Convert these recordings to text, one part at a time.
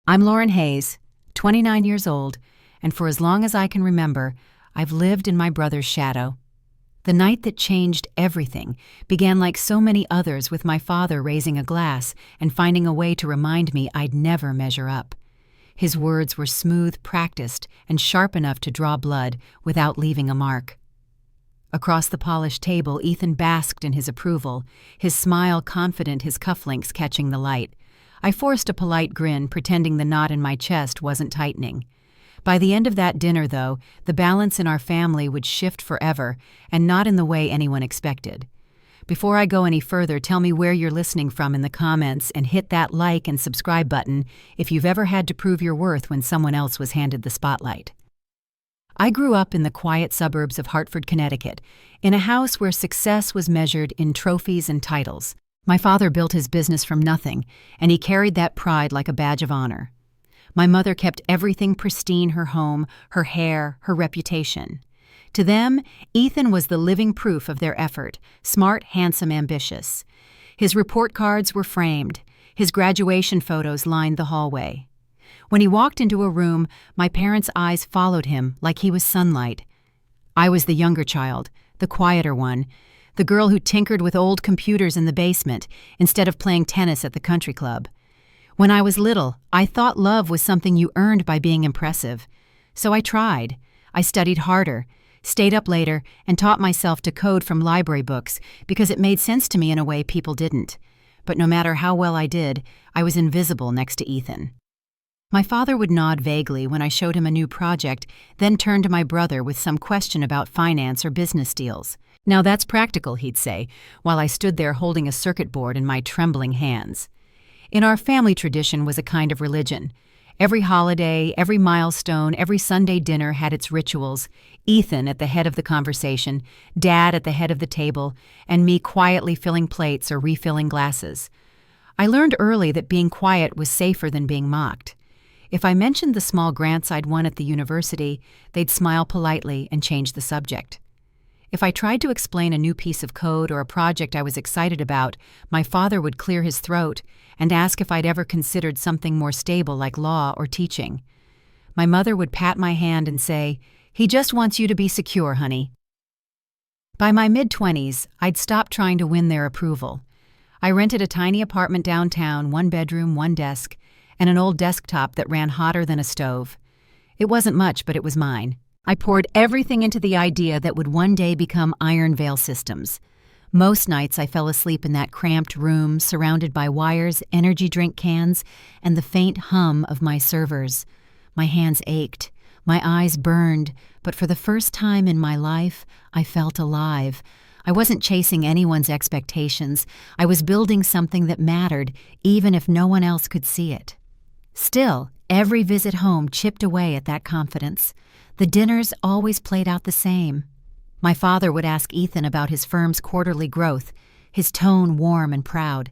I'm Lauren Hayes, 29 years old, and for as long as I can remember, I've lived in my brother's shadow. The night that changed everything began like so many others with my father raising a glass and finding a way to remind me I'd never measure up. His words were smooth, practiced, and sharp enough to draw blood without leaving a mark. Across the polished table, Ethan basked in his approval, his smile confident, his cufflinks catching the light. I forced a polite grin, pretending the knot in my chest wasn't tightening. By the end of that dinner, though, the balance in our family would shift forever, and not in the way anyone expected. Before I go any further, tell me where you're listening from in the comments and hit that like and subscribe button if you've ever had to prove your worth when someone else was handed the spotlight. I grew up in the quiet suburbs of Hartford, Connecticut, in a house where success was measured in trophies and titles. My father built his business from nothing, and he carried that pride like a badge of honor. My mother kept everything pristine: her home, her hair, her reputation. To them, Ethan was the living proof of their effort, smart, handsome, ambitious. His report cards were framed. His graduation photos lined the hallway. When he walked into a room, my parents' eyes followed him like he was sunlight. I was the younger child, the quieter one, the girl who tinkered with old computers in the basement instead of playing tennis at the country club. When I was little, I thought love was something you earned by being impressive. So I tried. I studied harder, stayed up later, and taught myself to code from library books because it made sense to me in a way people didn't. But no matter how well I did, I was invisible next to Ethan. My father would nod vaguely when I showed him a new project, then turn to my brother with some question about finance or business deals. "Now that's practical," he'd say, while I stood there holding a circuit board in my trembling hands. In our family, tradition was a kind of religion. Every holiday, every milestone, every Sunday dinner had its rituals. Ethan at the head of the conversation, Dad at the head of the table, and me quietly filling plates or refilling glasses. I learned early that being quiet was safer than being mocked. If I mentioned the small grants I'd won at the university, they'd smile politely and change the subject. If I tried to explain a new piece of code or a project I was excited about, my father would clear his throat and ask if I'd ever considered something more stable like law or teaching. My mother would pat my hand and say, "He just wants you to be secure, honey." By my mid-20s, I'd stopped trying to win their approval. I rented a tiny apartment downtown, 1 bedroom, 1 desk, and an old desktop that ran hotter than a stove. It wasn't much, but it was mine. I poured everything into the idea that would one day become Iron Veil Systems. Most nights I fell asleep in that cramped room, surrounded by wires, energy drink cans, and the faint hum of my servers. My hands ached, my eyes burned, but for the first time in my life, I felt alive. I wasn't chasing anyone's expectations. I was building something that mattered, even if no one else could see it. Still, every visit home chipped away at that confidence. The dinners always played out the same. My father would ask Ethan about his firm's quarterly growth, his tone warm and proud.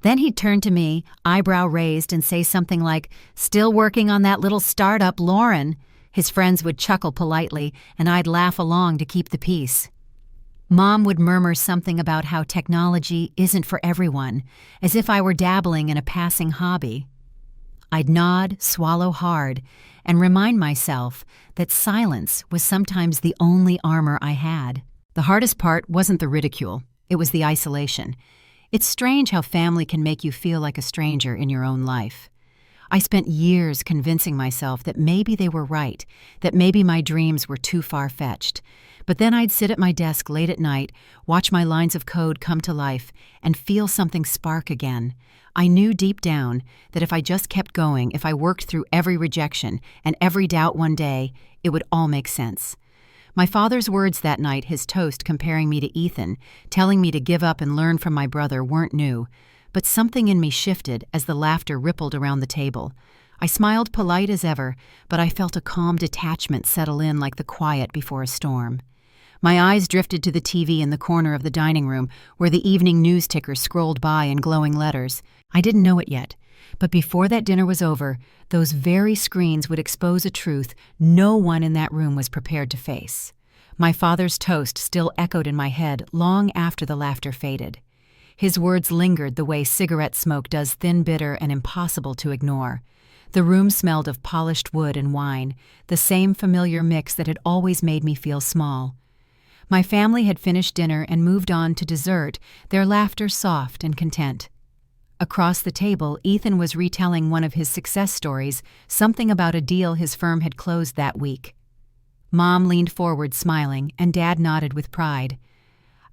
Then he'd turn to me, eyebrow raised, and say something like, "Still working on that little startup, Lauren." His friends would chuckle politely, and I'd laugh along to keep the peace. Mom would murmur something about how technology isn't for everyone, as if I were dabbling in a passing hobby. I'd nod, swallow hard, and remind myself that silence was sometimes the only armor I had. The hardest part wasn't the ridicule, it was the isolation. It's strange how family can make you feel like a stranger in your own life. I spent years convincing myself that maybe they were right, that maybe my dreams were too far-fetched. But then I'd sit at my desk late at night, watch my lines of code come to life, and feel something spark again. I knew deep down that if I just kept going, if I worked through every rejection and every doubt one day, it would all make sense. My father's words that night, his toast comparing me to Ethan, telling me to give up and learn from my brother, weren't new. But something in me shifted as the laughter rippled around the table. I smiled polite as ever, but I felt a calm detachment settle in like the quiet before a storm. My eyes drifted to the TV in the corner of the dining room where the evening news ticker scrolled by in glowing letters. I didn't know it yet, but before that dinner was over, those very screens would expose a truth no one in that room was prepared to face. My father's toast still echoed in my head long after the laughter faded. His words lingered the way cigarette smoke does, thin, bitter, and impossible to ignore. The room smelled of polished wood and wine, the same familiar mix that had always made me feel small. My family had finished dinner and moved on to dessert, their laughter soft and content. Across the table, Ethan was retelling one of his success stories, something about a deal his firm had closed that week. Mom leaned forward smiling, and Dad nodded with pride.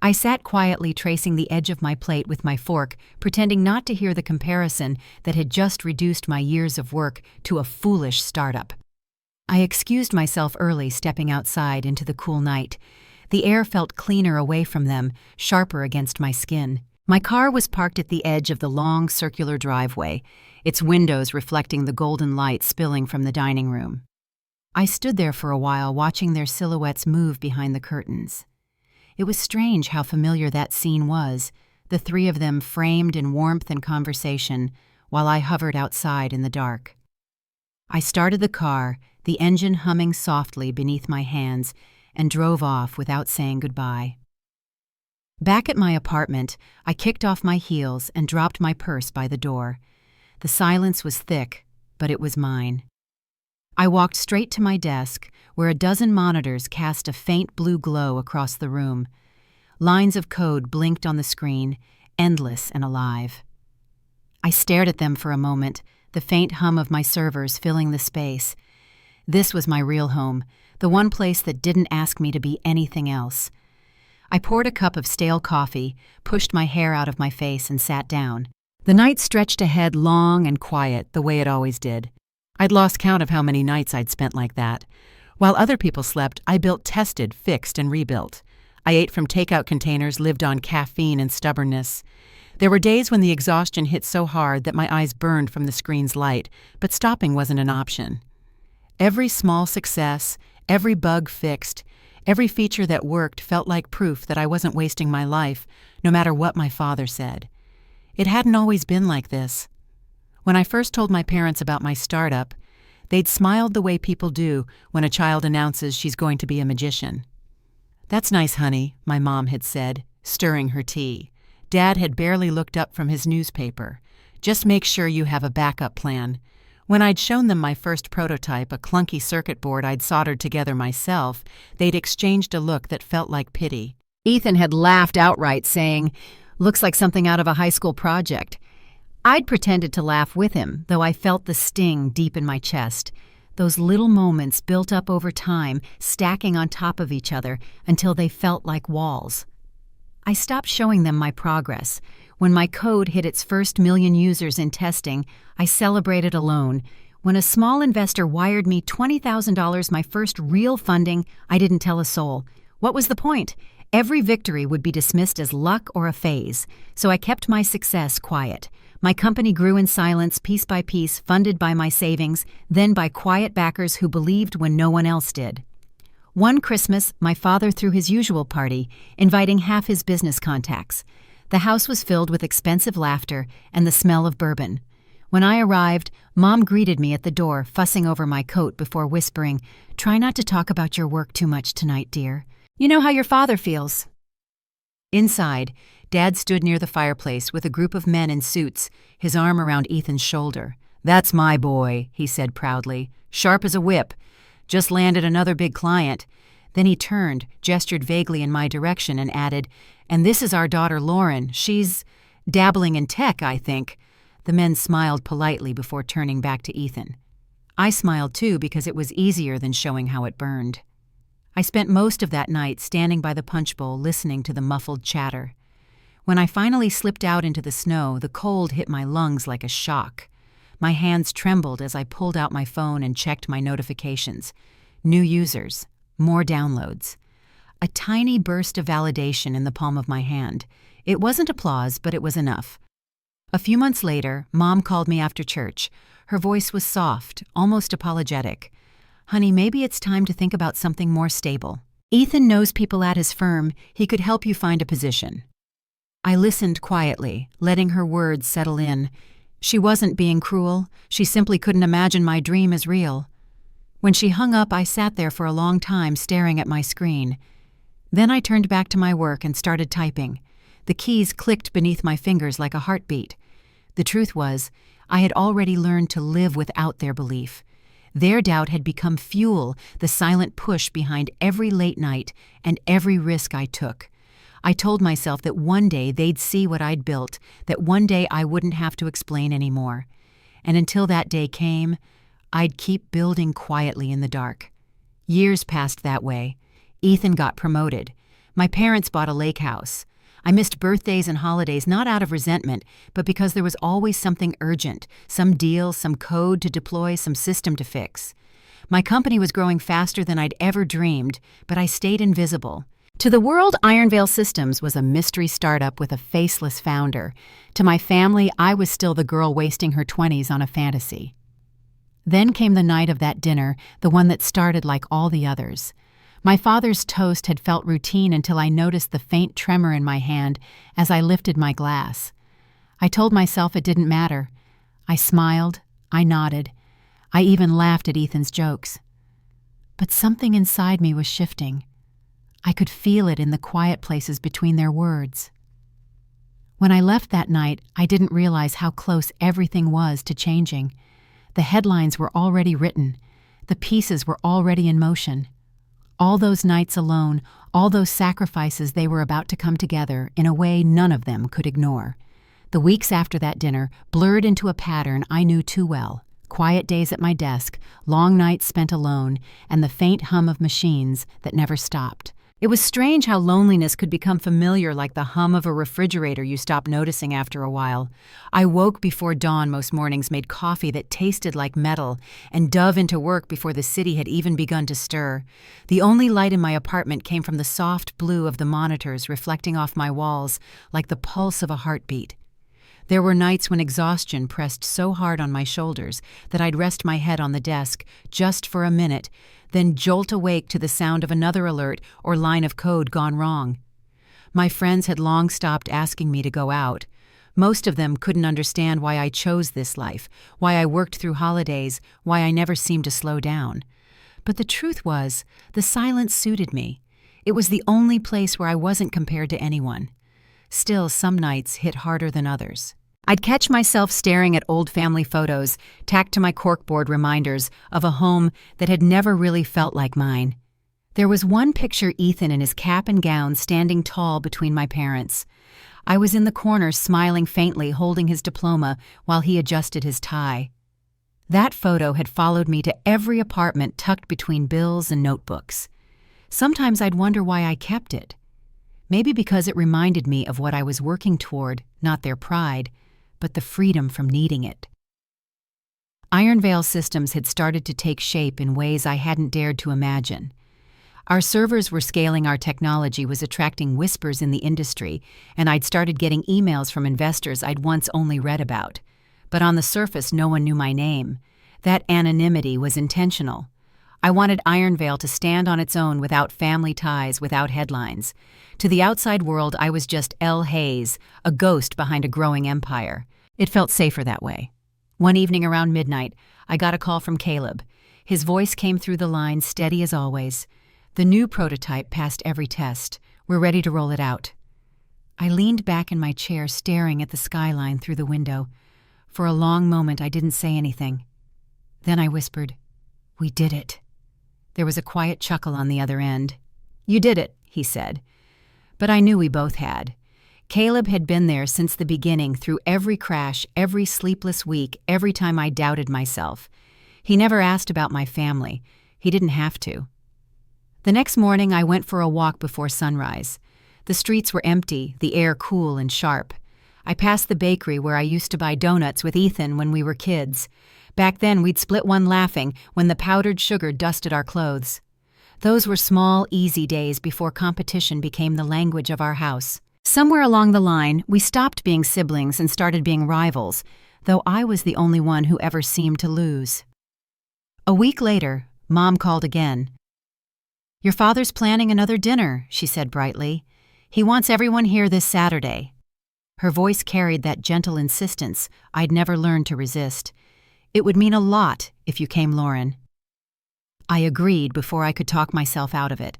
I sat quietly tracing the edge of my plate with my fork, pretending not to hear the comparison that had just reduced my years of work to a foolish startup. I excused myself early, stepping outside into the cool night. The air felt cleaner away from them, sharper against my skin. My car was parked at the edge of the long, circular driveway, its windows reflecting the golden light spilling from the dining room. I stood there for a while, watching their silhouettes move behind the curtains. It was strange how familiar that scene was, the three of them framed in warmth and conversation, while I hovered outside in the dark. I started the car, the engine humming softly beneath my hands, and drove off without saying goodbye. Back at my apartment, I kicked off my heels and dropped my purse by the door. The silence was thick, but it was mine. I walked straight to my desk, where a dozen monitors cast a faint blue glow across the room. Lines of code blinked on the screen, endless and alive. I stared at them for a moment, the faint hum of my servers filling the space. This was my real home, the one place that didn't ask me to be anything else. I poured a cup of stale coffee, pushed my hair out of my face, and sat down. The night stretched ahead long and quiet, the way it always did. I'd lost count of how many nights I'd spent like that. While other people slept, I built, tested, fixed, and rebuilt. I ate from takeout containers, lived on caffeine and stubbornness. There were days when the exhaustion hit so hard that my eyes burned from the screen's light, but stopping wasn't an option. Every small success, every bug fixed, every feature that worked felt like proof that I wasn't wasting my life, no matter what my father said. It hadn't always been like this. When I first told my parents about my startup, they'd smiled the way people do when a child announces she's going to be a magician. "That's nice, honey," my mom had said, stirring her tea. Dad had barely looked up from his newspaper. "Just make sure you have a backup plan." When I'd shown them my first prototype, a clunky circuit board I'd soldered together myself, they'd exchanged a look that felt like pity. Ethan had laughed outright, saying, "Looks like something out of a high school project." I'd pretended to laugh with him, though I felt the sting deep in my chest. Those little moments built up over time, stacking on top of each other until they felt like walls. I stopped showing them my progress. When my code hit its first 1,000,000 users in testing, I celebrated alone. When a small investor wired me $20,000, my first real funding, I didn't tell a soul. What was the point? Every victory would be dismissed as luck or a phase, so I kept my success quiet. My company grew in silence, piece by piece, funded by my savings, then by quiet backers who believed when no one else did. One Christmas, my father threw his usual party, inviting half his business contacts. The house was filled with expensive laughter and the smell of bourbon. When I arrived, Mom greeted me at the door, fussing over my coat before whispering, "Try not to talk about your work too much tonight, dear. You know how your father feels." Inside, Dad stood near the fireplace with a group of men in suits, his arm around Ethan's shoulder. "That's my boy," he said proudly, "sharp as a whip. Just landed another big client." Then he turned, gestured vaguely in my direction, and added, "And this is our daughter Lauren. She's dabbling in tech, I think." The men smiled politely before turning back to Ethan. I smiled too because it was easier than showing how it burned. I spent most of that night standing by the punch bowl listening to the muffled chatter. When I finally slipped out into the snow, the cold hit my lungs like a shock. My hands trembled as I pulled out my phone and checked my notifications. New users, more downloads. A tiny burst of validation in the palm of my hand. It wasn't applause, but it was enough. A few months later, Mom called me after church. Her voice was soft, almost apologetic. "Honey, maybe it's time to think about something more stable. Ethan knows people at his firm. He could help you find a position." I listened quietly, letting her words settle in. She wasn't being cruel. She simply couldn't imagine my dream as real. When she hung up, I sat there for a long time staring at my screen. Then I turned back to my work and started typing. The keys clicked beneath my fingers like a heartbeat. The truth was, I had already learned to live without their belief. Their doubt had become fuel, the silent push behind every late night and every risk I took. I told myself that one day they'd see what I'd built, that one day I wouldn't have to explain anymore. And until that day came, I'd keep building quietly in the dark. Years passed that way. Ethan got promoted. My parents bought a lake house. I missed birthdays and holidays not out of resentment, but because there was always something urgent, some deal, some code to deploy, some system to fix. My company was growing faster than I'd ever dreamed, but I stayed invisible. To the world, Ironvale Systems was a mystery startup with a faceless founder. To my family, I was still the girl wasting her 20s on a fantasy. Then came the night of that dinner, the one that started like all the others. My father's toast had felt routine until I noticed the faint tremor in my hand as I lifted my glass. I told myself it didn't matter. I smiled, I nodded. I even laughed at Ethan's jokes. But something inside me was shifting. I could feel it in the quiet places between their words. When I left that night, I didn't realize how close everything was to changing. The headlines were already written. The pieces were already in motion. All those nights alone, all those sacrifices, they were about to come together in a way none of them could ignore. The weeks after that dinner blurred into a pattern I knew too well. Quiet days at my desk, long nights spent alone, and the faint hum of machines that never stopped. It was strange how loneliness could become familiar, like the hum of a refrigerator you stop noticing after a while. I woke before dawn most mornings, made coffee that tasted like metal, and dove into work before the city had even begun to stir. The only light in my apartment came from the soft blue of the monitors reflecting off my walls like the pulse of a heartbeat. There were nights when exhaustion pressed so hard on my shoulders that I'd rest my head on the desk just for a minute, then jolt awake to the sound of another alert or line of code gone wrong. My friends had long stopped asking me to go out. Most of them couldn't understand why I chose this life, why I worked through holidays, why I never seemed to slow down. But the truth was, the silence suited me. It was the only place where I wasn't compared to anyone. Still, some nights hit harder than others. I'd catch myself staring at old family photos, tacked to my corkboard reminders of a home that had never really felt like mine. There was one picture Ethan in his cap and gown standing tall between my parents. I was in the corner smiling faintly, holding his diploma while he adjusted his tie. That photo had followed me to every apartment tucked between bills and notebooks. Sometimes I'd wonder why I kept it. Maybe because it reminded me of what I was working toward, not their pride, but the freedom from needing it. Ironvale Systems had started to take shape in ways I hadn't dared to imagine. Our servers were scaling, our technology was attracting whispers in the industry, and I'd started getting emails from investors I'd once only read about. But on the surface, no one knew my name. That anonymity was intentional. I wanted Ironvale to stand on its own without family ties, without headlines. To the outside world, I was just Elle Hayes, a ghost behind a growing empire. It felt safer that way. One evening around midnight, I got a call from Caleb. His voice came through the line, steady as always. The new prototype passed every test. We're ready to roll it out. I leaned back in my chair, staring at the skyline through the window. For a long moment, I didn't say anything. Then I whispered, "We did it." There was a quiet chuckle on the other end. "You did it," he said. But I knew we both had. Caleb had been there since the beginning, through every crash, every sleepless week, every time I doubted myself. He never asked about my family. He didn't have to. The next morning, I went for a walk before sunrise. The streets were empty, the air cool and sharp. I passed the bakery where I used to buy donuts with Ethan when we were kids. Back then, we'd split one laughing when the powdered sugar dusted our clothes. Those were small, easy days before competition became the language of our house. Somewhere along the line, we stopped being siblings and started being rivals, though I was the only one who ever seemed to lose. A week later, Mom called again. "Your father's planning another dinner," she said brightly. "He wants everyone here this Saturday." Her voice carried that gentle insistence I'd never learned to resist. "It would mean a lot if you came, Lauren." I agreed before I could talk myself out of it.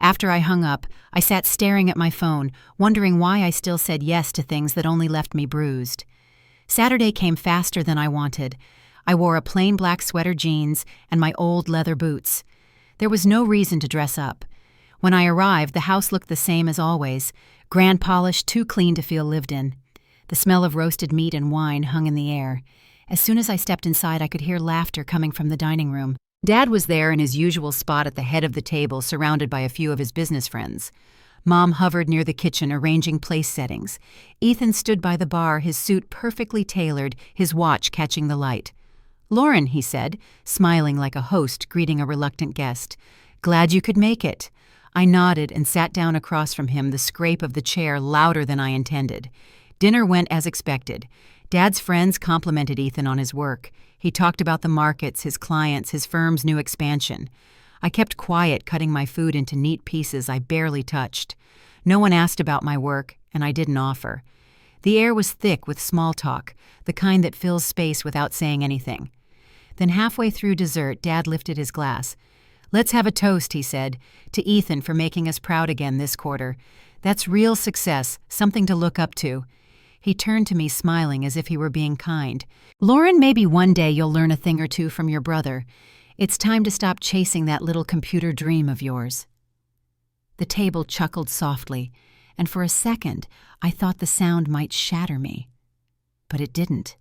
After I hung up, I sat staring at my phone, wondering why I still said yes to things that only left me bruised. Saturday came faster than I wanted. I wore a plain black sweater, jeans, and my old leather boots. There was no reason to dress up. When I arrived, the house looked the same as always, grand polished, too clean to feel lived in. The smell of roasted meat and wine hung in the air. As soon as I stepped inside, I could hear laughter coming from the dining room. Dad was there in his usual spot at the head of the table, surrounded by a few of his business friends. Mom hovered near the kitchen, arranging place settings. Ethan stood by the bar, his suit perfectly tailored, his watch catching the light. "Lauren," he said, smiling like a host greeting a reluctant guest. "Glad you could make it." I nodded and sat down across from him, the scrape of the chair louder than I intended. Dinner went as expected. Dad's friends complimented Ethan on his work. He talked about the markets, his clients, his firm's new expansion. I kept quiet, cutting my food into neat pieces I barely touched. No one asked about my work, and I didn't offer. The air was thick with small talk, the kind that fills space without saying anything. Then halfway through dessert, Dad lifted his glass. "Let's have a toast," he said, "to Ethan for making us proud again this quarter. That's real success, something to look up to." He turned to me smiling as if he were being kind. "Lauren, maybe one day you'll learn a thing or two from your brother. It's time to stop chasing that little computer dream of yours." The table chuckled softly, and for a second I thought the sound might shatter me. But it didn't.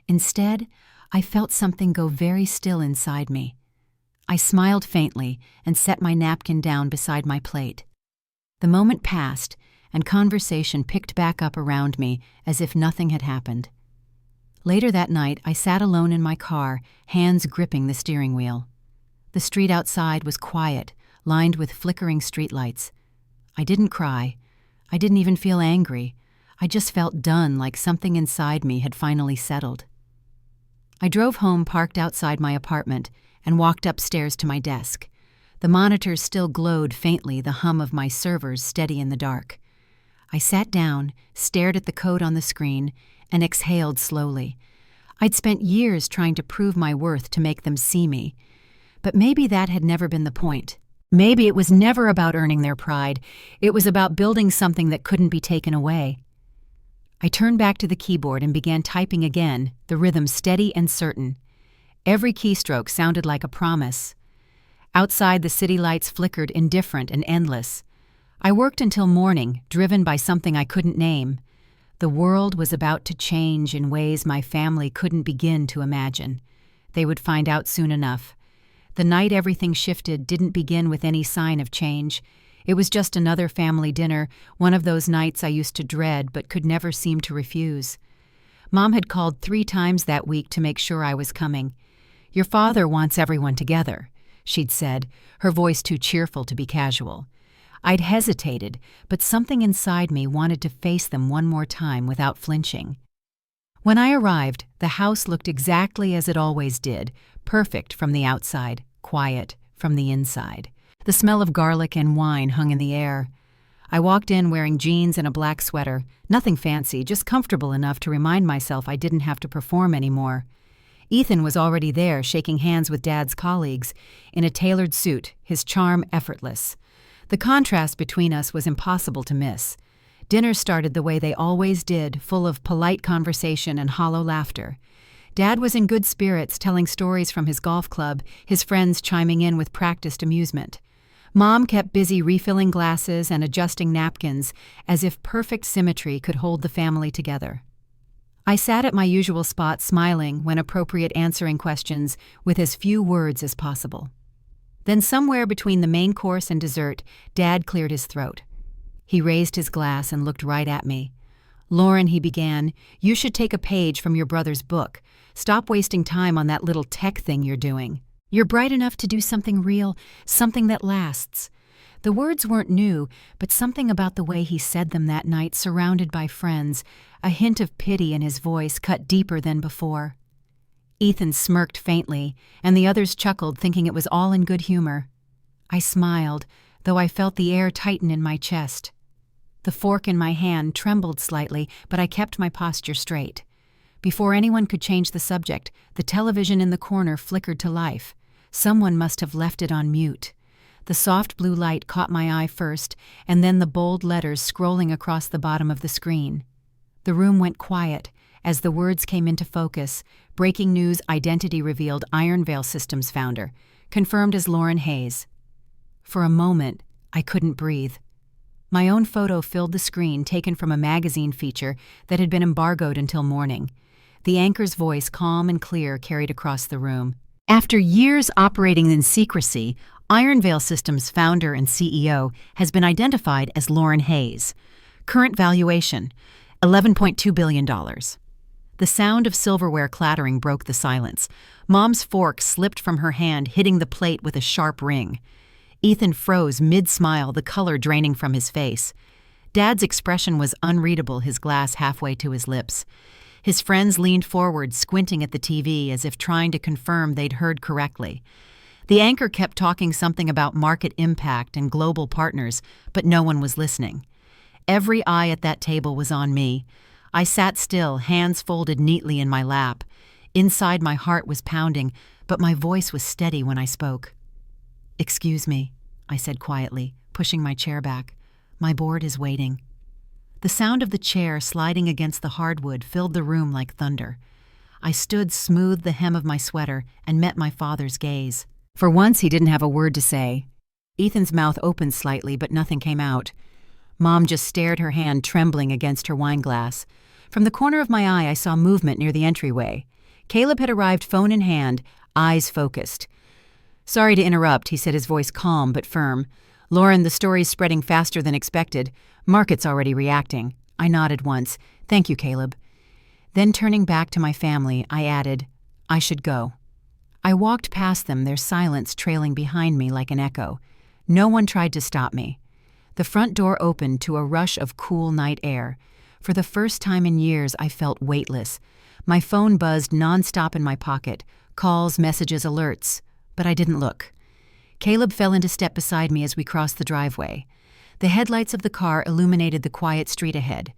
Instead, I felt something go very still inside me. I smiled faintly and set my napkin down beside my plate. The moment passed, and conversation picked back up around me as if nothing had happened. Later that night, I sat alone in my car, hands gripping the steering wheel. The street outside was quiet, lined with flickering streetlights. I didn't cry. I didn't even feel angry. I just felt done, like something inside me had finally settled. I drove home, parked outside my apartment, and walked upstairs to my desk. The monitors still glowed faintly, the hum of my servers steady in the dark. I sat down, stared at the code on the screen, and exhaled slowly. I'd spent years trying to prove my worth to make them see me. But maybe that had never been the point. Maybe it was never about earning their pride. It was about building something that couldn't be taken away. I turned back to the keyboard and began typing again, the rhythm steady and certain. Every keystroke sounded like a promise. Outside, the city lights flickered, indifferent and endless. I worked until morning, driven by something I couldn't name. The world was about to change in ways my family couldn't begin to imagine. They would find out soon enough. The night everything shifted didn't begin with any sign of change. It was just another family dinner, one of those nights I used to dread but could never seem to refuse. Mom had called 3 times that week to make sure I was coming. "Your father wants everyone together," she'd said, her voice too cheerful to be casual. I'd hesitated, but something inside me wanted to face them one more time without flinching. When I arrived, the house looked exactly as it always did, perfect from the outside, quiet from the inside. The smell of garlic and wine hung in the air. I walked in wearing jeans and a black sweater, nothing fancy, just comfortable enough to remind myself I didn't have to perform anymore. Ethan was already there, shaking hands with Dad's colleagues, in a tailored suit, his charm effortless. The contrast between us was impossible to miss. Dinner started the way they always did, full of polite conversation and hollow laughter. Dad was in good spirits, telling stories from his golf club, his friends chiming in with practiced amusement. Mom kept busy refilling glasses and adjusting napkins, as if perfect symmetry could hold the family together. I sat at my usual spot, smiling when appropriate, answering questions with as few words as possible. Then somewhere between the main course and dessert, Dad cleared his throat. He raised his glass and looked right at me. "Lauren," he began, "you should take a page from your brother's book. Stop wasting time on that little tech thing you're doing. You're bright enough to do something real, something that lasts." The words weren't new, but something about the way he said them that night, surrounded by friends, a hint of pity in his voice cut deeper than before. Ethan smirked faintly, and the others chuckled, thinking it was all in good humor. I smiled, though I felt the air tighten in my chest. The fork in my hand trembled slightly, but I kept my posture straight. Before anyone could change the subject, the television in the corner flickered to life. Someone must have left it on mute. The soft blue light caught my eye first, and then the bold letters scrolling across the bottom of the screen. The room went quiet, As the words came into focus, breaking news identity revealed Iron Veil Systems founder, confirmed as Lauren Hayes. For a moment, I couldn't breathe. My own photo filled the screen, taken from a magazine feature that had been embargoed until morning. The anchor's voice, calm and clear, carried across the room. After years operating in secrecy, Iron Veil Systems founder and CEO has been identified as Lauren Hayes. Current valuation, $11.2 billion. The sound of silverware clattering broke the silence. Mom's fork slipped from her hand, hitting the plate with a sharp ring. Ethan froze mid-smile, the color draining from his face. Dad's expression was unreadable, his glass halfway to his lips. His friends leaned forward, squinting at the TV as if trying to confirm they'd heard correctly. The anchor kept talking something about market impact and global partners, but no one was listening. Every eye at that table was on me. I sat still, hands folded neatly in my lap. Inside, my heart was pounding, but my voice was steady when I spoke. "Excuse me," I said quietly, pushing my chair back. "My board is waiting." The sound of the chair sliding against the hardwood filled the room like thunder. I stood, smoothed the hem of my sweater, and met my father's gaze. For once, he didn't have a word to say. Ethan's mouth opened slightly, but nothing came out. Mom just stared, her hand trembling against her wineglass. From the corner of my eye, I saw movement near the entryway. Caleb had arrived, phone in hand, eyes focused. "Sorry to interrupt," he said, his voice calm but firm. "Lauren, the story's spreading faster than expected. Market's already reacting." I nodded once. "Thank you, Caleb." Then turning back to my family, I added, "I should go." I walked past them, their silence trailing behind me like an echo. No one tried to stop me. The front door opened to a rush of cool night air. For the first time in years, I felt weightless. My phone buzzed nonstop in my pocket, calls, messages, alerts. But I didn't look. Caleb fell into step beside me as we crossed the driveway. The headlights of the car illuminated the quiet street ahead.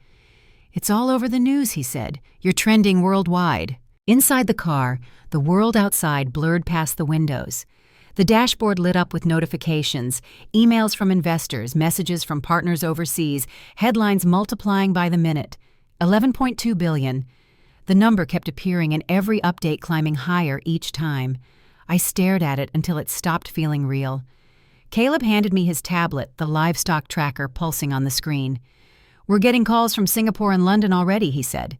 "It's all over the news," he said. "You're trending worldwide." Inside the car, the world outside blurred past the windows. The dashboard lit up with notifications, emails from investors, messages from partners overseas, headlines multiplying by the minute. 11.2 billion. The number kept appearing, and every update climbing higher each time. I stared at it until it stopped feeling real. Caleb handed me his tablet, the livestock tracker pulsing on the screen. "We're getting calls from Singapore and London already," he said.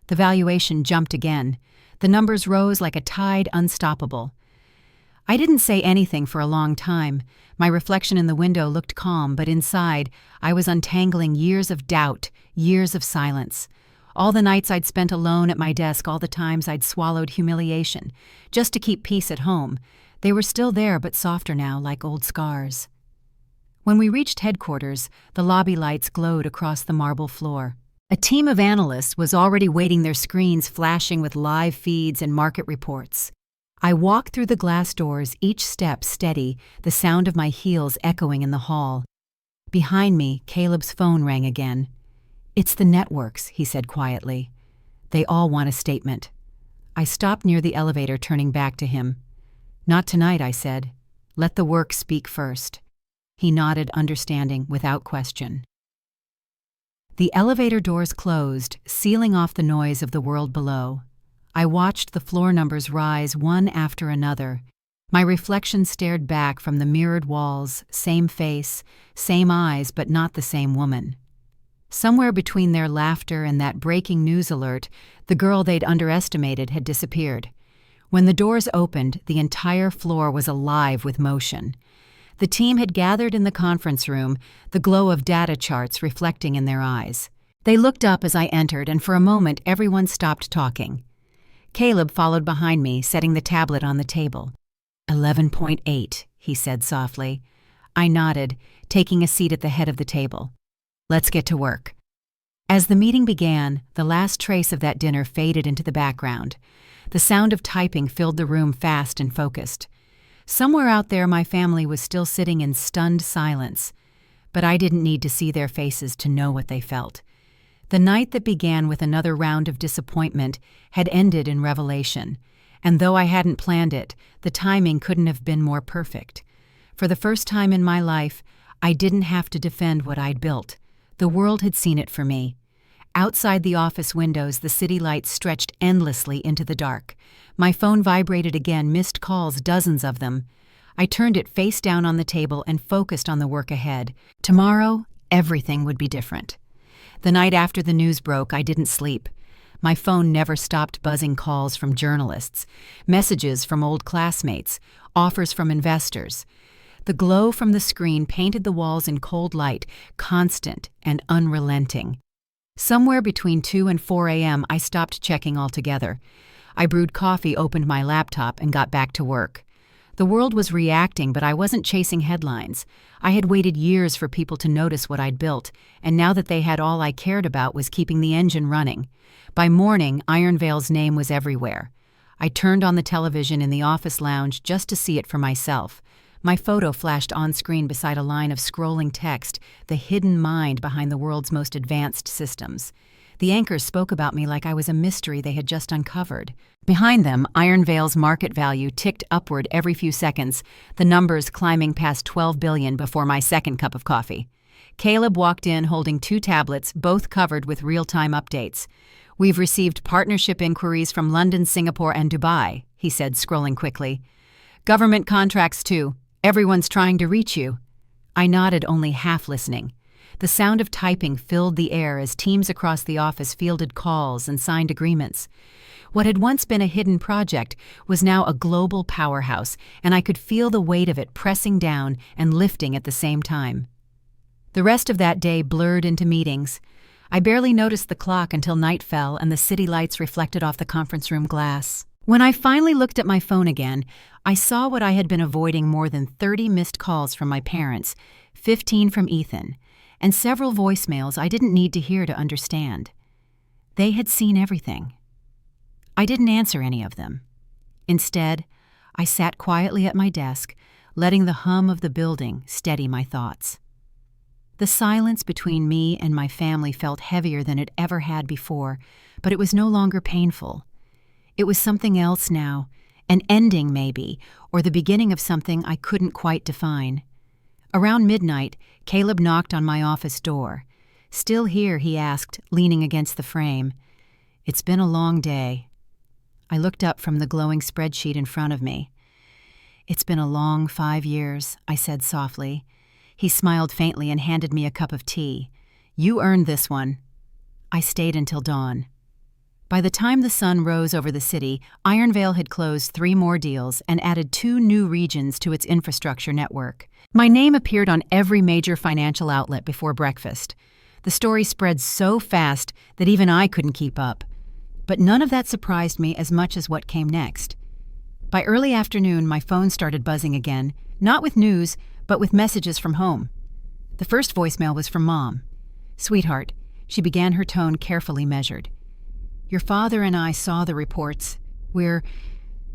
The valuation jumped again. The numbers rose like a tide, unstoppable. I didn't say anything for a long time. My reflection in the window looked calm, but inside, I was untangling years of doubt, years of silence. All the nights I'd spent alone at my desk, all the times I'd swallowed humiliation, just to keep peace at home. They were still there, but softer now, like old scars. When we reached headquarters, the lobby lights glowed across the marble floor. A team of analysts was already waiting, their screens flashing with live feeds and market reports. I walked through the glass doors, each step steady, the sound of my heels echoing in the hall. Behind me, Caleb's phone rang again. "It's the networks," he said quietly. "They all want a statement." I stopped near the elevator, turning back to him. "Not tonight," I said. "Let the work speak first." He nodded, understanding, without question. The elevator doors closed, sealing off the noise of the world below. I watched the floor numbers rise one after another. My reflection stared back from the mirrored walls, same face, same eyes, but not the same woman. Somewhere between their laughter and that breaking news alert, the girl they'd underestimated had disappeared. When the doors opened, the entire floor was alive with motion. The team had gathered in the conference room, the glow of data charts reflecting in their eyes. They looked up as I entered, and for a moment everyone stopped talking. Caleb followed behind me, setting the tablet on the table. 11.8, he said softly. I nodded, taking a seat at the head of the table. "Let's get to work." As the meeting began, the last trace of that dinner faded into the background. The sound of typing filled the room, fast and focused. Somewhere out there, my family was still sitting in stunned silence, but I didn't need to see their faces to know what they felt. The night that began with another round of disappointment had ended in revelation, and though I hadn't planned it, the timing couldn't have been more perfect. For the first time in my life, I didn't have to defend what I'd built. The world had seen it for me. Outside the office windows, the city lights stretched endlessly into the dark. My phone vibrated again, missed calls, dozens of them. I turned it face down on the table and focused on the work ahead. Tomorrow, everything would be different. The night after the news broke, I didn't sleep. My phone never stopped buzzing calls from journalists, messages from old classmates, offers from investors. The glow from the screen painted the walls in cold light, constant and unrelenting. Somewhere between 2 and 4 a.m., I stopped checking altogether. I brewed coffee, opened my laptop, and got back to work. The world was reacting, but I wasn't chasing headlines. I had waited years for people to notice what I'd built, and now that they had, all I cared about was keeping the engine running. By morning, Iron Vale's name was everywhere. I turned on the television in the office lounge just to see it for myself. My photo flashed on screen beside a line of scrolling text, the hidden mind behind the world's most advanced systems. The anchors spoke about me like I was a mystery they had just uncovered. Behind them, Iron Vale's market value ticked upward every few seconds, the numbers climbing past 12 billion before my second cup of coffee. Caleb walked in holding 2 tablets, both covered with real-time updates. "We've received partnership inquiries from London, Singapore, and Dubai," he said, scrolling quickly. "Government contracts, too. Everyone's trying to reach you." I nodded, only half listening. The sound of typing filled the air as teams across the office fielded calls and signed agreements. What had once been a hidden project was now a global powerhouse, and I could feel the weight of it pressing down and lifting at the same time. The rest of that day blurred into meetings. I barely noticed the clock until night fell and the city lights reflected off the conference room glass. When I finally looked at my phone again, I saw what I had been avoiding: more than 30 missed calls from my parents, 15 from Ethan, and several voicemails I didn't need to hear to understand. They had seen everything. I didn't answer any of them. Instead, I sat quietly at my desk, letting the hum of the building steady my thoughts. The silence between me and my family felt heavier than it ever had before, but it was no longer painful. It was something else now, an ending maybe, or the beginning of something I couldn't quite define. Around midnight, Caleb knocked on my office door. "Still here?" he asked, leaning against the frame. "It's been a long day." I looked up from the glowing spreadsheet in front of me. "It's been a long 5 years," I said softly. He smiled faintly and handed me a cup of tea. "You earned this one." I stayed until dawn. By the time the sun rose over the city, Iron Vale had closed 3 more deals and added 2 new regions to its infrastructure network. My name appeared on every major financial outlet before breakfast. The story spread so fast that even I couldn't keep up. But none of that surprised me as much as what came next. By early afternoon, my phone started buzzing again, not with news, but with messages from home. The first voicemail was from Mom. "Sweetheart," she began, her tone carefully measured. "Your father and I saw the reports. We're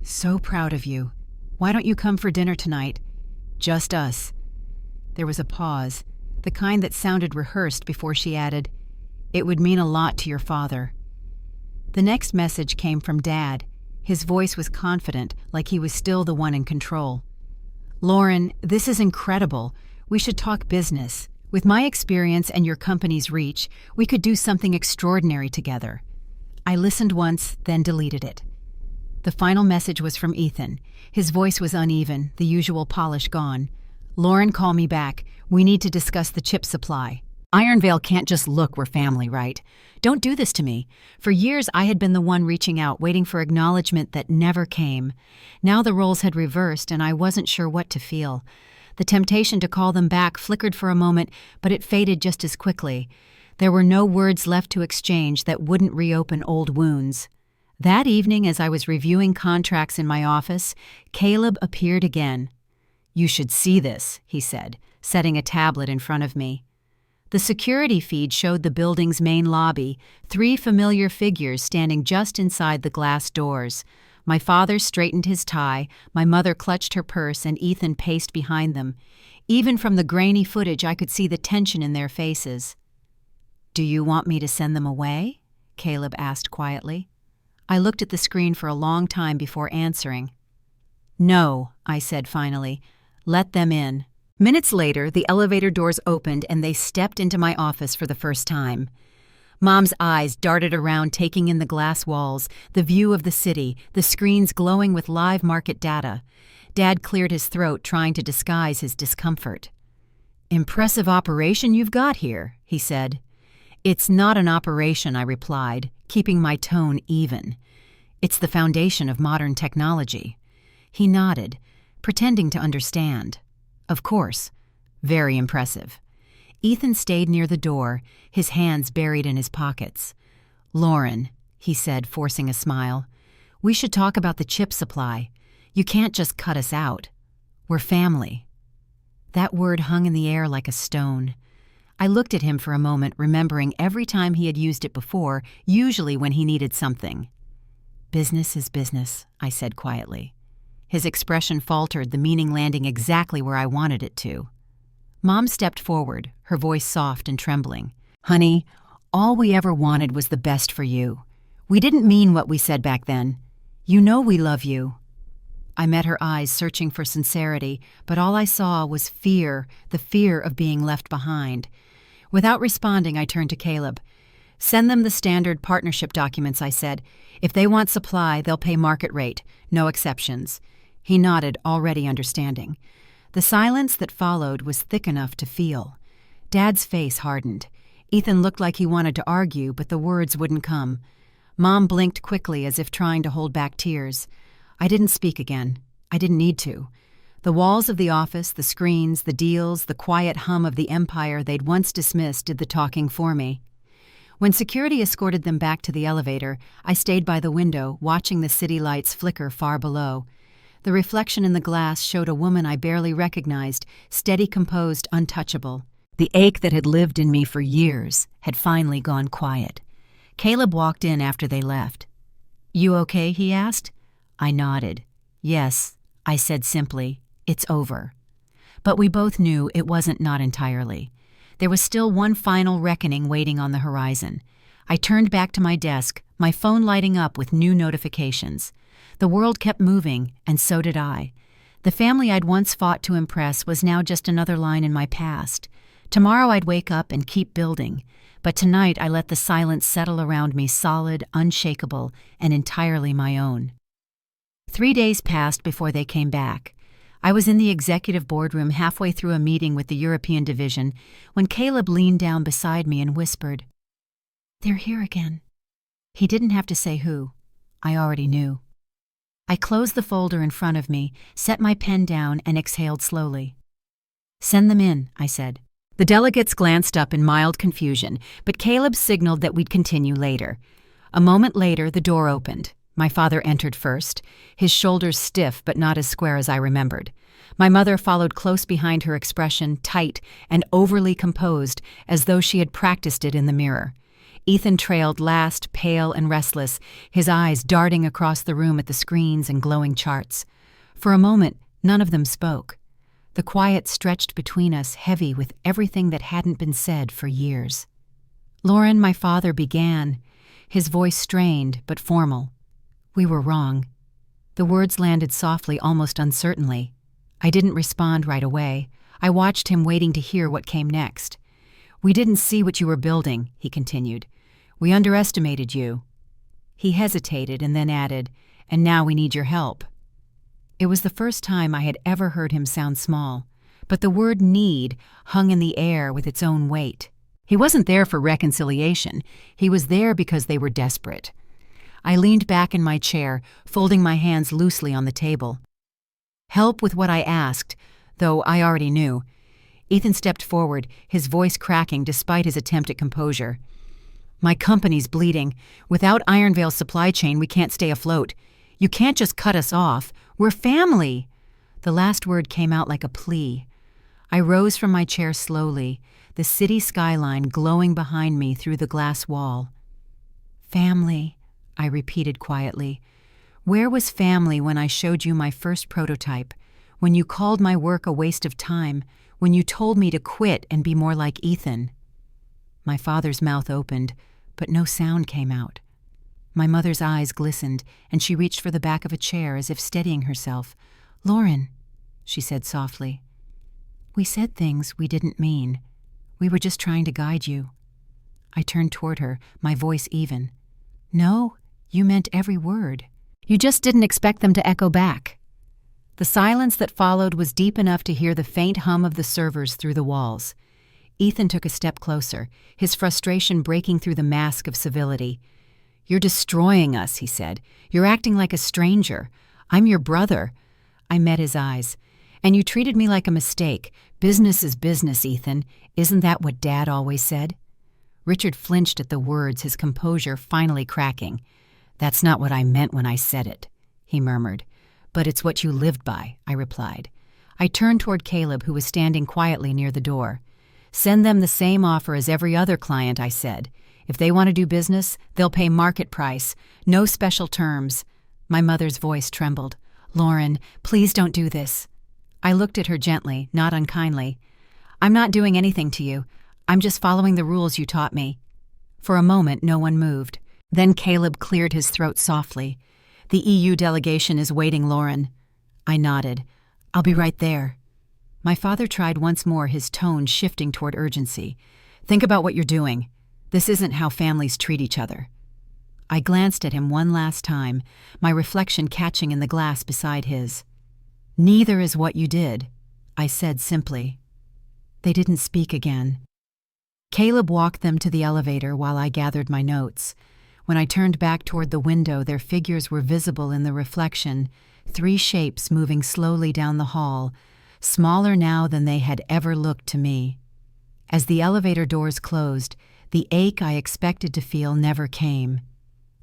so proud of you. Why don't you come for dinner tonight? Just us." There was a pause, the kind that sounded rehearsed, before she added, "It would mean a lot to your father." The next message came from Dad. His voice was confident, like he was still the one in control. "Lauren, this is incredible. We should talk business. With my experience and your company's reach, we could do something extraordinary together." I listened once, then deleted it. The final message was from Ethan. His voice was uneven, the usual polish gone. "Lauren, call me back. We need to discuss the chip supply. Iron Vale can't just look, we're family, right? Don't do this to me." For years, I had been the one reaching out, waiting for acknowledgement that never came. Now the roles had reversed, and I wasn't sure what to feel. The temptation to call them back flickered for a moment, but it faded just as quickly. There were no words left to exchange that wouldn't reopen old wounds. That evening, as I was reviewing contracts in my office, Caleb appeared again. "You should see this," he said, setting a tablet in front of me. The security feed showed the building's main lobby, 3 familiar figures standing just inside the glass doors. My father straightened his tie, my mother clutched her purse, and Ethan paced behind them. Even from the grainy footage, I could see the tension in their faces. "Do you want me to send them away?" Caleb asked quietly. I looked at the screen for a long time before answering. "No," I said finally. "Let them in." Minutes later, the elevator doors opened and they stepped into my office for the first time. Mom's eyes darted around, taking in the glass walls, the view of the city, the screens glowing with live market data. Dad cleared his throat, trying to disguise his discomfort. "Impressive operation you've got here," he said. "It's not an operation," I replied, keeping my tone even. "It's the foundation of modern technology." He nodded, pretending to understand. "Of course. Very impressive." Ethan stayed near the door, his hands buried in his pockets. "Lauren," he said, forcing a smile, "we should talk about the chip supply. You can't just cut us out. We're family." That word hung in the air like a stone. I looked at him for a moment, remembering every time he had used it before, usually when he needed something. "Business is business," I said quietly. His expression faltered, the meaning landing exactly where I wanted it to. Mom stepped forward, her voice soft and trembling. "Honey, all we ever wanted was the best for you. We didn't mean what we said back then. You know we love you." I met her eyes, searching for sincerity, but all I saw was fear, the fear of being left behind. Without responding, I turned to Caleb. "Send them the standard partnership documents," I said. "If they want supply, they'll pay market rate, no exceptions." He nodded, already understanding. The silence that followed was thick enough to feel. Dad's face hardened. Ethan looked like he wanted to argue, but the words wouldn't come. Mom blinked quickly, as if trying to hold back tears. I didn't speak again. I didn't need to. The walls of the office, the screens, the deals, the quiet hum of the empire they'd once dismissed did the talking for me. When security escorted them back to the elevator, I stayed by the window, watching the city lights flicker far below. The reflection in the glass showed a woman I barely recognized, steady, composed, untouchable. The ache that had lived in me for years had finally gone quiet. Caleb walked in after they left. "You okay?" he asked. I nodded. "Yes," I said simply. "It's over." But we both knew it wasn't, not entirely. There was still one final reckoning waiting on the horizon. I turned back to my desk, my phone lighting up with new notifications. The world kept moving, and so did I. The family I'd once fought to impress was now just another line in my past. Tomorrow I'd wake up and keep building, but tonight I let the silence settle around me, solid, unshakable, and entirely my own. 3 days passed before they came back. I was in the executive boardroom halfway through a meeting with the European division when Caleb leaned down beside me and whispered, "They're here again." He didn't have to say who. I already knew. I closed the folder in front of me, set my pen down, and exhaled slowly. "Send them in," I said. The delegates glanced up in mild confusion, but Caleb signaled that we'd continue later. A moment later, the door opened. My father entered first, his shoulders stiff but not as square as I remembered. My mother followed close behind, her expression tight and overly composed, as though she had practiced it in the mirror. Ethan trailed last, pale and restless, his eyes darting across the room at the screens and glowing charts. For a moment, none of them spoke. The quiet stretched between us, heavy with everything that hadn't been said for years. "Lauren," my father began, his voice strained but formal. "We were wrong." The words landed softly, almost uncertainly. I didn't respond right away. I watched him, waiting to hear what came next. "We didn't see what you were building," he continued. "We underestimated you." He hesitated and then added, "And now we need your help." It was the first time I had ever heard him sound small, but the word "need" hung in the air with its own weight. He wasn't there for reconciliation. He was there because they were desperate. I leaned back in my chair, folding my hands loosely on the table. Help with what I asked, though I already knew. Ethan stepped forward, his voice cracking despite his attempt at composure. "My company's bleeding. Without Ironvale's supply chain, we can't stay afloat. You can't just cut us off. We're family." The last word came out like a plea. I rose from my chair slowly, the city skyline glowing behind me through the glass wall. "Family," I repeated quietly. "Where was family when I showed you my first prototype, when you called my work a waste of time, when you told me to quit and be more like Ethan?" My father's mouth opened, but no sound came out. My mother's eyes glistened, and she reached for the back of a chair as if steadying herself. "Lauren," she said softly, "we said things we didn't mean. We were just trying to guide you." I turned toward her, my voice even. No, you meant every word. You just didn't expect them to echo back. The silence that followed was deep enough to hear the faint hum of the servers through the walls. Ethan took a step closer, his frustration breaking through the mask of civility. You're destroying us, he said. You're acting like a stranger. I'm your brother. I met his eyes. And you treated me like a mistake. Business is business, Ethan. Isn't that what Dad always said? Richard flinched at the words, his composure finally cracking. That's not what I meant when I said it, he murmured. But it's what you lived by, I replied. I turned toward Caleb, who was standing quietly near the door. Send them the same offer as every other client, I said. If they want to do business, they'll pay market price. No special terms. My mother's voice trembled. Lauren, please don't do this. I looked at her gently, not unkindly. I'm not doing anything to you. I'm just following the rules you taught me. For a moment, no one moved. Then Caleb cleared his throat softly. The EU delegation is waiting, Lauren. I nodded. I'll be right there. My father tried once more, his tone shifting toward urgency. Think about what you're doing. This isn't how families treat each other. I glanced at him one last time, my reflection catching in the glass beside his. Neither is what you did, I said simply. They didn't speak again. Caleb walked them to the elevator while I gathered my notes. When I turned back toward the window, their figures were visible in the reflection, 3 shapes moving slowly down the hall, smaller now than they had ever looked to me. As the elevator doors closed, the ache I expected to feel never came.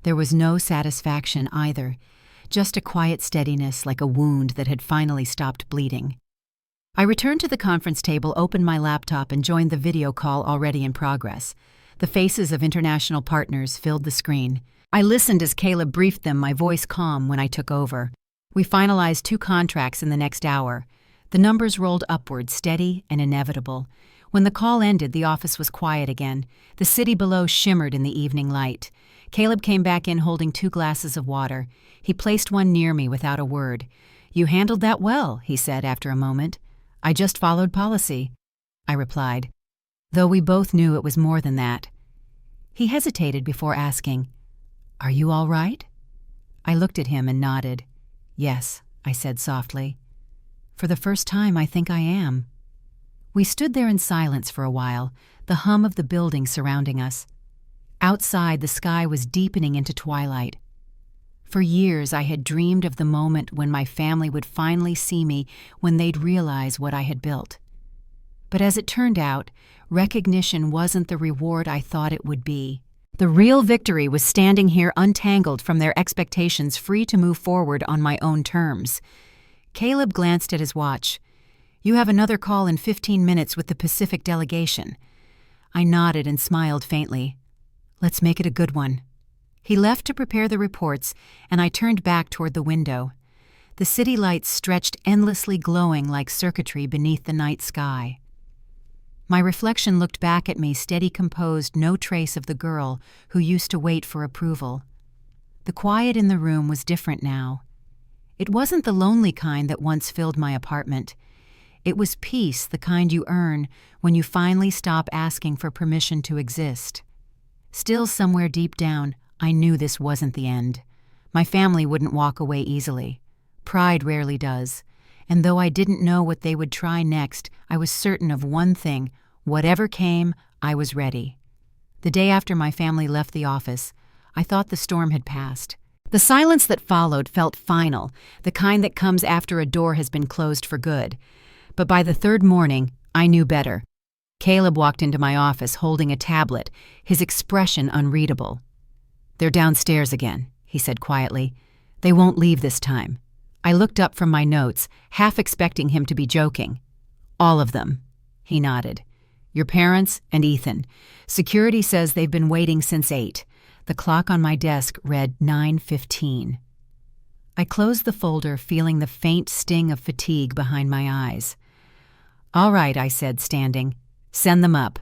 There was no satisfaction either, just a quiet steadiness like a wound that had finally stopped bleeding. I returned to the conference table, opened my laptop, and joined the video call already in progress. The faces of international partners filled the screen. I listened as Caleb briefed them, my voice calm when I took over. We finalized 2 contracts in the next hour. The numbers rolled upward, steady and inevitable. When the call ended, the office was quiet again. The city below shimmered in the evening light. Caleb came back in holding 2 glasses of water. He placed one near me without a word. You handled that well, he said after a moment. I just followed policy, I replied, though we both knew it was more than that. He hesitated before asking, Are you all right? I looked at him and nodded. Yes, I said softly. For the first time, I think I am. We stood there in silence for a while, the hum of the building surrounding us. Outside, the sky was deepening into twilight. For years, I had dreamed of the moment when my family would finally see me, when they'd realize what I had built. But as it turned out, recognition wasn't the reward I thought it would be. The real victory was standing here untangled from their expectations, free to move forward on my own terms. Caleb glanced at his watch. You have another call in 15 minutes with the Pacific delegation. I nodded and smiled faintly. Let's make it a good one. He left to prepare the reports, and I turned back toward the window. The city lights stretched endlessly, glowing like circuitry beneath the night sky. My reflection looked back at me, steady, composed, no trace of the girl who used to wait for approval. The quiet in the room was different now. It wasn't the lonely kind that once filled my apartment. It was peace, the kind you earn when you finally stop asking for permission to exist. Still, somewhere deep down, I knew this wasn't the end. My family wouldn't walk away easily. Pride rarely does. And though I didn't know what they would try next, I was certain of one thing. Whatever came, I was ready. The day after my family left the office, I thought the storm had passed. The silence that followed felt final, the kind that comes after a door has been closed for good. But by the 3rd morning, I knew better. Caleb walked into my office holding a tablet, his expression unreadable. They're downstairs again, he said quietly. They won't leave this time. I looked up from my notes, half expecting him to be joking. All of them, he nodded. Your parents and Ethan. Security says they've been waiting since 8. The clock on my desk read 9:15. I closed the folder, feeling the faint sting of fatigue behind my eyes. All right, I said, standing. Send them up.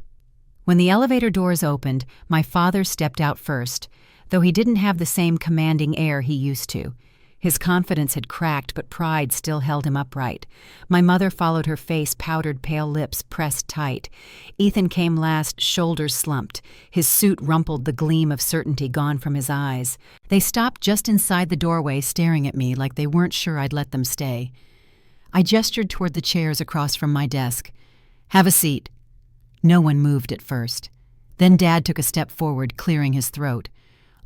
When the elevator doors opened, my father stepped out first, though he didn't have the same commanding air he used to. His confidence had cracked, but pride still held him upright. My mother followed, her face powdered, pale lips pressed tight. Ethan came last, shoulders slumped. His suit rumpled, the gleam of certainty gone from his eyes. They stopped just inside the doorway, staring at me like they weren't sure I'd let them stay. I gestured toward the chairs across from my desk. "Have a seat." No one moved at first. Then Dad took a step forward, clearing his throat.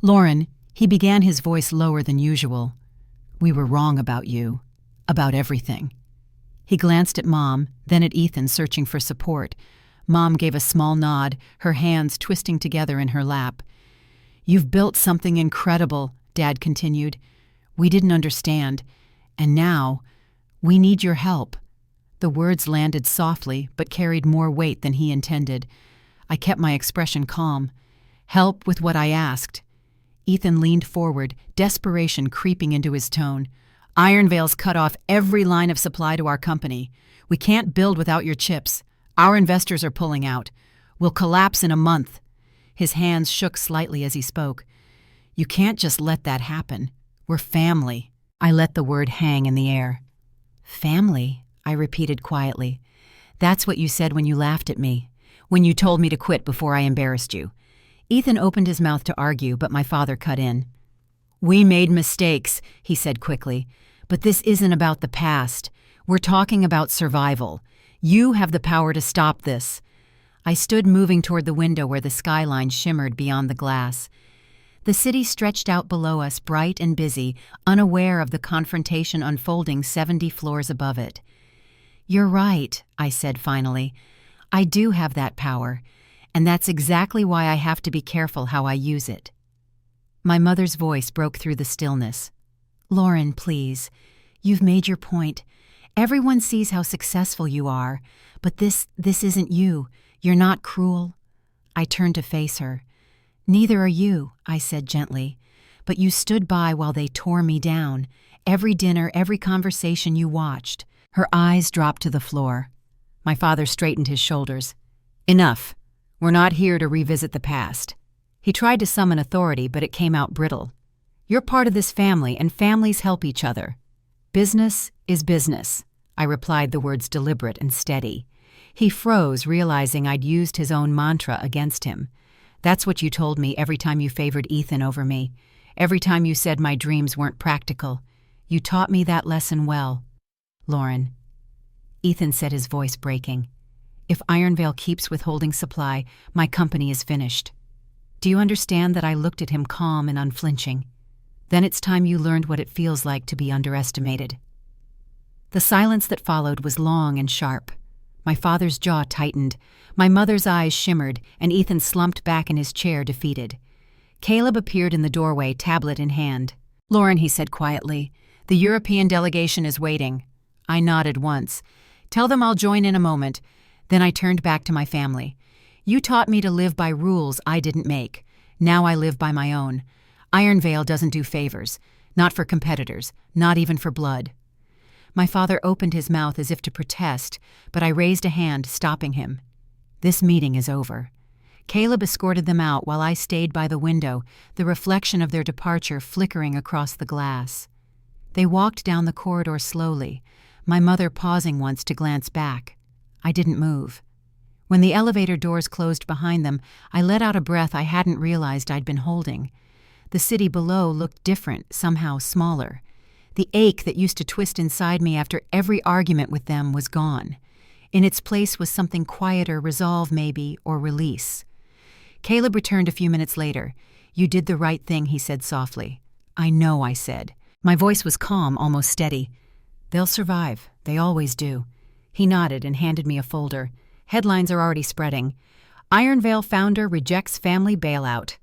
"Lauren," he began, his voice lower than usual. "We were wrong about you. About everything." He glanced at Mom, then at Ethan, searching for support. Mom gave a small nod, her hands twisting together in her lap. "You've built something incredible," Dad continued. "We didn't understand. And now, we need your help." The words landed softly, but carried more weight than he intended. I kept my expression calm. "Help with what I asked." Ethan leaned forward, desperation creeping into his tone. "Ironvale's cut off every line of supply to our company. We can't build without your chips. Our investors are pulling out. We'll collapse in a month." His hands shook slightly as he spoke. "You can't just let that happen. We're family." I let the word hang in the air. "Family?" I repeated quietly. "That's what you said when you laughed at me, when you told me to quit before I embarrassed you." Ethan opened his mouth to argue, but my father cut in. "We made mistakes," he said quickly, "but this isn't about the past. We're talking about survival. You have the power to stop this." I stood, moving toward the window where the skyline shimmered beyond the glass. The city stretched out below us, bright and busy, unaware of the confrontation unfolding 70 floors above it. "You're right," I said finally. "I do have that power. And that's exactly why I have to be careful how I use it." My mother's voice broke through the stillness. "Lauren, please. You've made your point. Everyone sees how successful you are. But this isn't you. You're not cruel." I turned to face her. "Neither are you," I said gently. "But you stood by while they tore me down. Every dinner, every conversation you watched." Her eyes dropped to the floor. My father straightened his shoulders. "Enough. We're not here to revisit the past." He tried to summon authority, but it came out brittle. "You're part of this family, and families help each other. Business is business." I replied, the words deliberate and steady. He froze, realizing I'd used his own mantra against him. "That's what you told me every time you favored Ethan over me. Every time you said my dreams weren't practical. You taught me that lesson well." "Lauren," Ethan said, his voice breaking, "if Ironvale keeps withholding supply, my company is finished. Do you understand?" That I looked at him, calm and unflinching. "Then it's time you learned what it feels like to be underestimated." The silence that followed was long and sharp. My father's jaw tightened, my mother's eyes shimmered, and Ethan slumped back in his chair, defeated. Caleb appeared in the doorway, tablet in hand. "Lauren," he said quietly, "the European delegation is waiting." I nodded once. "Tell them I'll join in a moment." Then I turned back to my family. "You taught me to live by rules I didn't make. Now I live by my own. Ironvale doesn't do favors. Not for competitors. Not even for blood." My father opened his mouth as if to protest, but I raised a hand, stopping him. "This meeting is over." Caleb escorted them out while I stayed by the window, the reflection of their departure flickering across the glass. They walked down the corridor slowly, my mother pausing once to glance back. I didn't move. When the elevator doors closed behind them, I let out a breath I hadn't realized I'd been holding. The city below looked different, somehow smaller. The ache that used to twist inside me after every argument with them was gone. In its place was something quieter, resolve maybe, or release. Caleb returned a few minutes later. "You did the right thing," he said softly. "I know," I said. My voice was calm, almost steady. "They'll survive. They always do." He nodded and handed me a folder. Headlines are already spreading. "Ironvale founder rejects family bailout."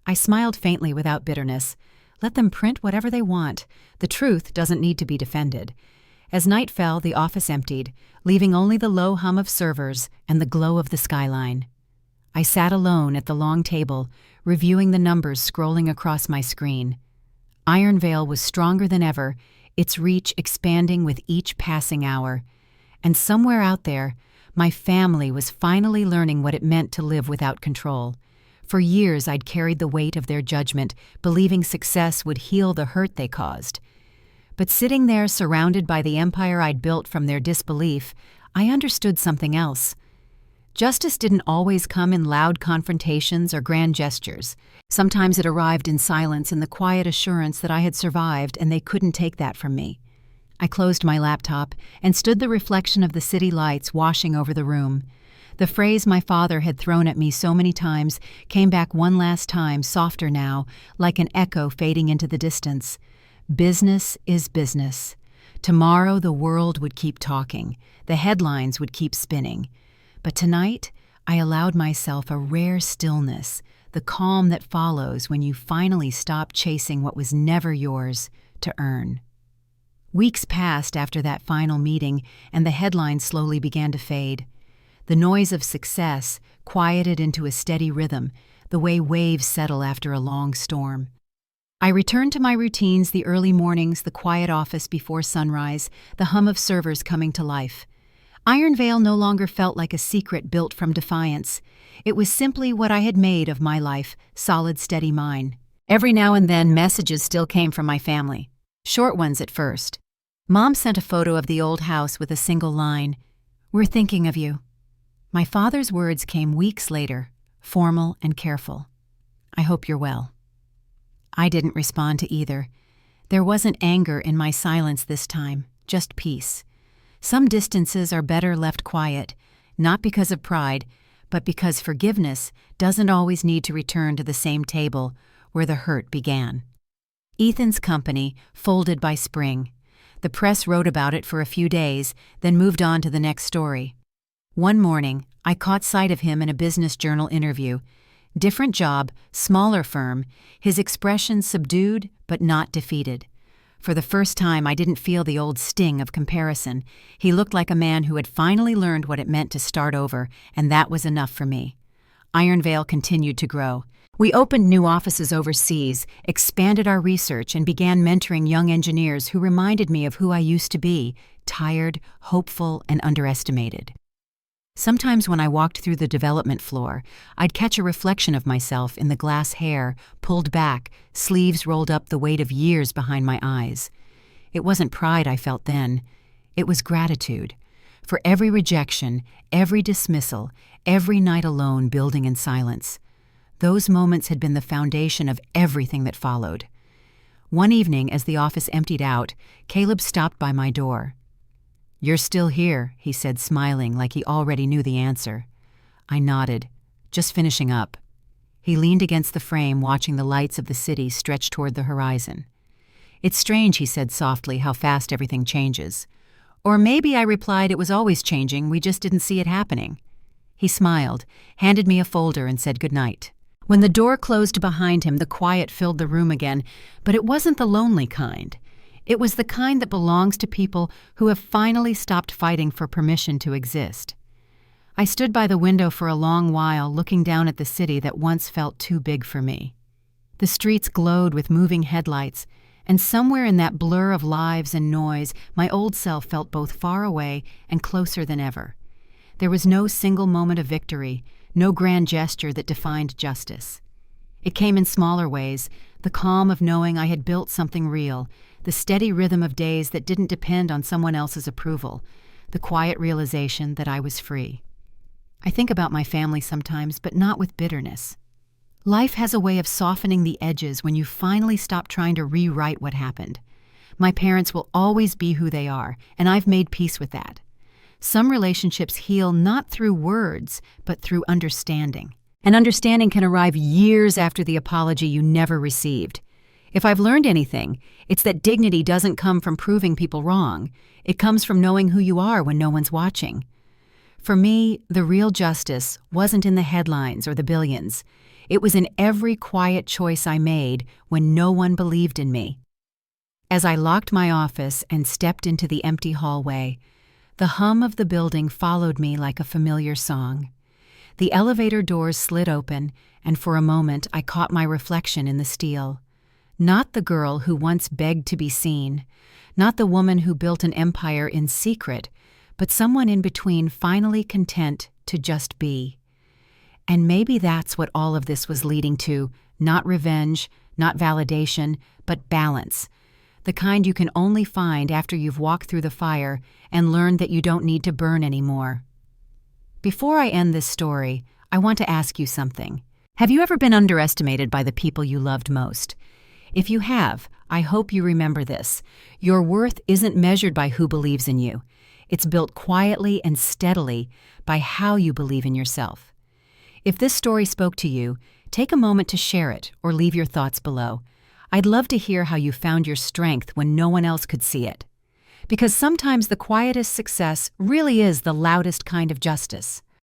I smiled faintly without bitterness. Let them print whatever they want. The truth doesn't need to be defended. As night fell, the office emptied, leaving only the low hum of servers and the glow of the skyline. I sat alone at the long table, reviewing the numbers scrolling across my screen. Ironvale was stronger than ever, its reach expanding with each passing hour. And somewhere out there, my family was finally learning what it meant to live without control. For years I'd carried the weight of their judgment, believing success would heal the hurt they caused. But sitting there surrounded by the empire I'd built from their disbelief, I understood something else. Justice didn't always come in loud confrontations or grand gestures. Sometimes it arrived in silence and the quiet assurance that I had survived and they couldn't take that from me. I closed my laptop and stood the reflection of the city lights washing over the room. The phrase my father had thrown at me so many times came back one last time, softer now, like an echo fading into the distance. Business is business. Tomorrow the world would keep talking. The headlines would keep spinning. But tonight, I allowed myself a rare stillness, the calm that follows when you finally stop chasing what was never yours to earn. Weeks passed after that final meeting, and the headlines slowly began to fade. The noise of success quieted into a steady rhythm, the way waves settle after a long storm. I returned to my routines, the early mornings, the quiet office before sunrise, the hum of servers coming to life. Iron Veil no longer felt like a secret built from defiance. It was simply what I had made of my life, solid, steady mine. Every now and then, messages still came from my family. Short ones at first. Mom sent a photo of the old house with a single line, "We're thinking of you." My father's words came weeks later, formal and careful. "I hope you're well." I didn't respond to either. There wasn't anger in my silence this time, just peace. Some distances are better left quiet, not because of pride, but because forgiveness doesn't always need to return to the same table where the hurt began. Ethan's company folded by spring. The press wrote about it for a few days, then moved on to the next story. One morning, I caught sight of him in a business journal interview. Different job, smaller firm, his expression subdued but not defeated. For the first time, I didn't feel the old sting of comparison. He looked like a man who had finally learned what it meant to start over, and that was enough for me. Iron Veil continued to grow. We opened new offices overseas, expanded our research, and began mentoring young engineers who reminded me of who I used to be, tired, hopeful, and underestimated. Sometimes when I walked through the development floor, I'd catch a reflection of myself in the glass hair, pulled back, sleeves rolled up, the weight of years behind my eyes. It wasn't pride I felt then. It was gratitude. For every rejection, every dismissal, every night alone building in silence. Those moments had been the foundation of everything that followed. One evening, as the office emptied out, Caleb stopped by my door. "You're still here," he said, smiling like he already knew the answer. I nodded, "Just finishing up." He leaned against the frame, watching the lights of the city stretch toward the horizon. "It's strange," he said softly, "how fast everything changes." Or maybe, I replied, it was always changing, we just didn't see it happening. He smiled, handed me a folder, and said goodnight. When the door closed behind him, the quiet filled the room again, but it wasn't the lonely kind. It was the kind that belongs to people who have finally stopped fighting for permission to exist. I stood by the window for a long while, looking down at the city that once felt too big for me. The streets glowed with moving headlights, and somewhere in that blur of lives and noise, my old self felt both far away and closer than ever. There was no single moment of victory, no grand gesture that defined justice. It came in smaller ways, the calm of knowing I had built something real, the steady rhythm of days that didn't depend on someone else's approval, the quiet realization that I was free. I think about my family sometimes, but not with bitterness. Life has a way of softening the edges when you finally stop trying to rewrite what happened. My parents will always be who they are, and I've made peace with that. Some relationships heal not through words, but through understanding. And understanding can arrive years after the apology you never received. If I've learned anything, it's that dignity doesn't come from proving people wrong. It comes from knowing who you are when no one's watching. For me, the real justice wasn't in the headlines or the billions. It was in every quiet choice I made when no one believed in me. As I locked my office and stepped into the empty hallway, the hum of the building followed me like a familiar song. The elevator doors slid open, and for a moment I caught my reflection in the steel. Not the girl who once begged to be seen, not the woman who built an empire in secret, but someone in between, finally content to just be. And maybe that's what all of this was leading to, not revenge, not validation, but balance. the kind you can only find after you've walked through the fire and learned that you don't need to burn anymore. Before I end this story, I want to ask you something. Have you ever been underestimated by the people you loved most? If you have, I hope you remember this. Your worth isn't measured by who believes in you. It's built quietly and steadily by how you believe in yourself. If this story spoke to you, take a moment to share it or leave your thoughts below. I'd love to hear how you found your strength when no one else could see it. Because sometimes the quietest success really is the loudest kind of justice.